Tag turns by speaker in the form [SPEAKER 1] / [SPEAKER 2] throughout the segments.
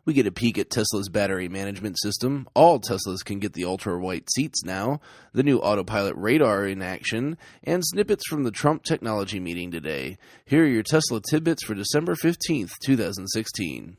[SPEAKER 1] We get a peek at Tesla's battery management system. All Teslas can get the ultra-white seats now, the new Autopilot RADAR in action, and snippets from the Trump technology meeting today. Here are your Tesla tidbits for December 15th, 2016.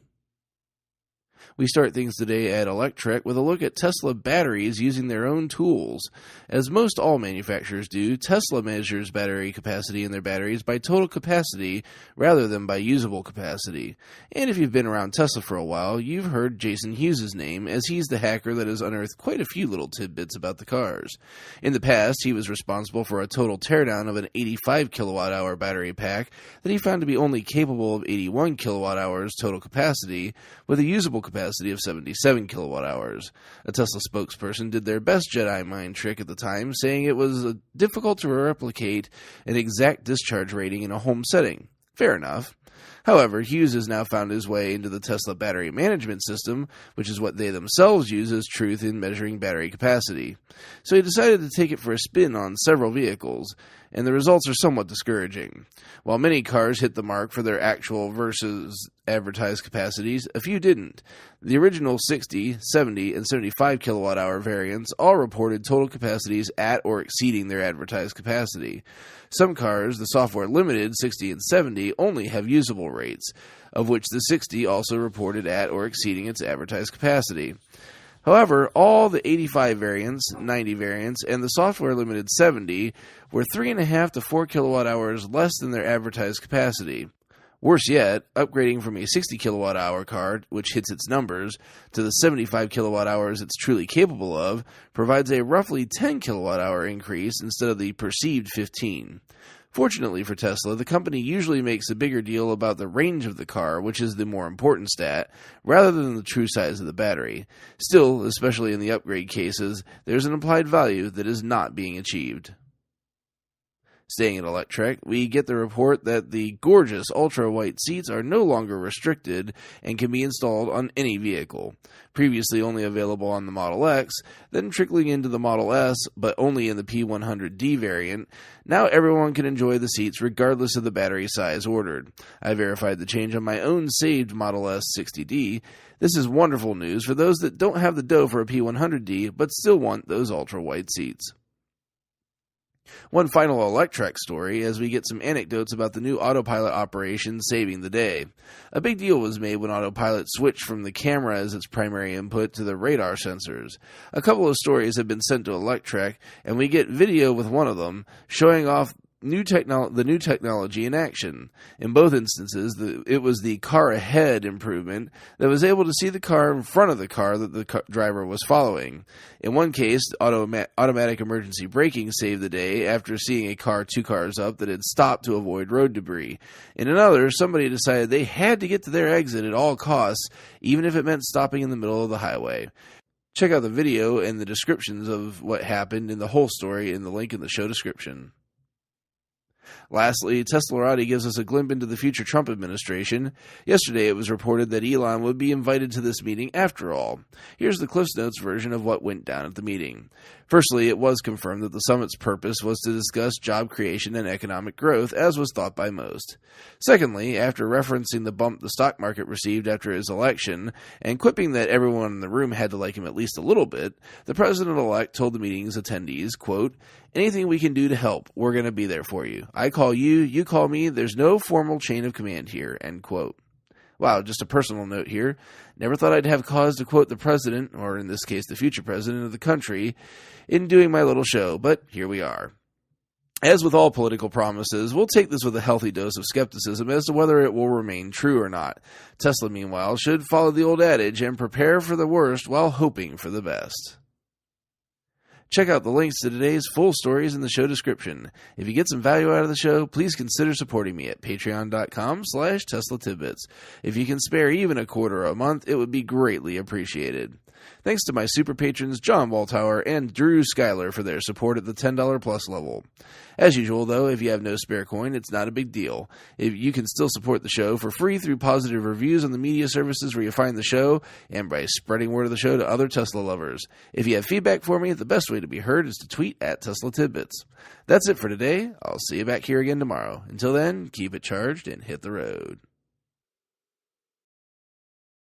[SPEAKER 1] We start things today at Electrek with a look at Tesla batteries using their own tools. As most all manufacturers do, Tesla measures battery capacity in their batteries by total capacity rather than by usable capacity. And if you've been around Tesla for a while, you've heard Jason Hughes' name, as he's the hacker that has unearthed quite a few little tidbits about the cars. In the past, he was responsible for a total teardown of an 85 kilowatt-hour battery pack that he found to be only capable of 81 kilowatt-hours total capacity, with a usable capacity of 77 kilowatt-hours. A Tesla spokesperson did their best Jedi mind trick at the time, saying it was difficult to replicate an exact discharge rating in a home setting. Fair enough. However, Hughes has now found his way into the Tesla battery management system, which is what they themselves use as truth in measuring battery capacity. So he decided to take it for a spin on several vehicles, and the results are somewhat discouraging. While many cars hit the mark for their actual versus advertised capacities, a few didn't. The original 60, 70, and 75 kilowatt-hour variants all reported total capacities at or exceeding their advertised capacity. Some cars, the software-limited 60 and 70, only have usable rates, of which the 60 also reported at or exceeding its advertised capacity. However, all the 85 variants, 90 variants, and the software-limited 70 were 3.5 to 4 kilowatt-hours less than their advertised capacity. Worse yet, upgrading from a 60 kilowatt-hour car, which hits its numbers, to the 75 kilowatt-hours it's truly capable of, provides a roughly 10 kilowatt-hour increase instead of the perceived 15. Fortunately for Tesla, the company usually makes a bigger deal about the range of the car, which is the more important stat, rather than the true size of the battery. Still, especially in the upgrade cases, there's an implied value that is not being achieved. Staying at Electrek, we get the report that the gorgeous ultra-white seats are no longer restricted and can be installed on any vehicle. Previously only available on the Model X, then trickling into the Model S, but only in the P100D variant, now everyone can enjoy the seats regardless of the battery size ordered. I verified the change on my own saved Model S 60D. This is wonderful news for those that don't have the dough for a P100D, but still want those ultra-white seats. One final Electrek story as we get some anecdotes about the new Autopilot operation saving the day. A big deal was made when Autopilot switched from the camera as its primary input to the radar sensors. A couple of stories have been sent to Electrek, and we get video with one of them showing off the new technology in action. In both instances, it was the car ahead improvement that was able to see the car in front of the car that the driver was following. In one case, automatic emergency braking saved the day after seeing a car 2 cars up that had stopped to avoid road debris. In another, somebody decided they had to get to their exit at all costs, even if it meant stopping in the middle of the highway. Check out the video and the descriptions of what happened in the whole story in the link in the show description. Lastly, Teslarati gives us a glimpse into the future Trump administration. Yesterday it was reported that Elon would be invited to this meeting after all. Here's the Cliffs Notes version of what went down at the meeting. Firstly, it was confirmed that the summit's purpose was to discuss job creation and economic growth, as was thought by most. Secondly, after referencing the bump the stock market received after his election, and quipping that everyone in the room had to like him at least a little bit, the president-elect told the meeting's attendees, quote, "Anything we can do to help, we're going to be there for you. I call you, you call me, there's no formal chain of command here," end quote. Wow, just a personal note here. Never thought I'd have cause to quote the president, or in this case the future president of the country, in doing my little show, but here we are. As with all political promises, we'll take this with a healthy dose of skepticism as to whether it will remain true or not. Tesla, meanwhile, should follow the old adage and prepare for the worst while hoping for the best. Check out the links to today's full stories in the show description. If you get some value out of the show, please consider supporting me at patreon.com/Tesla Tidbits. If you can spare even a quarter a month, it would be greatly appreciated. Thanks to my super patrons John Waltower and Drew Schuyler for their support at the $10 plus level. As usual, though, if you have no spare coin, it's not a big deal. If you can still support the show for free through positive reviews on the media services where you find the show, and by spreading word of the show to other Tesla lovers. If you have feedback for me, the best way to be heard is to tweet at Tesla Tidbits. That's it for today. I'll see you back here again tomorrow. Until then, keep it charged and hit the road.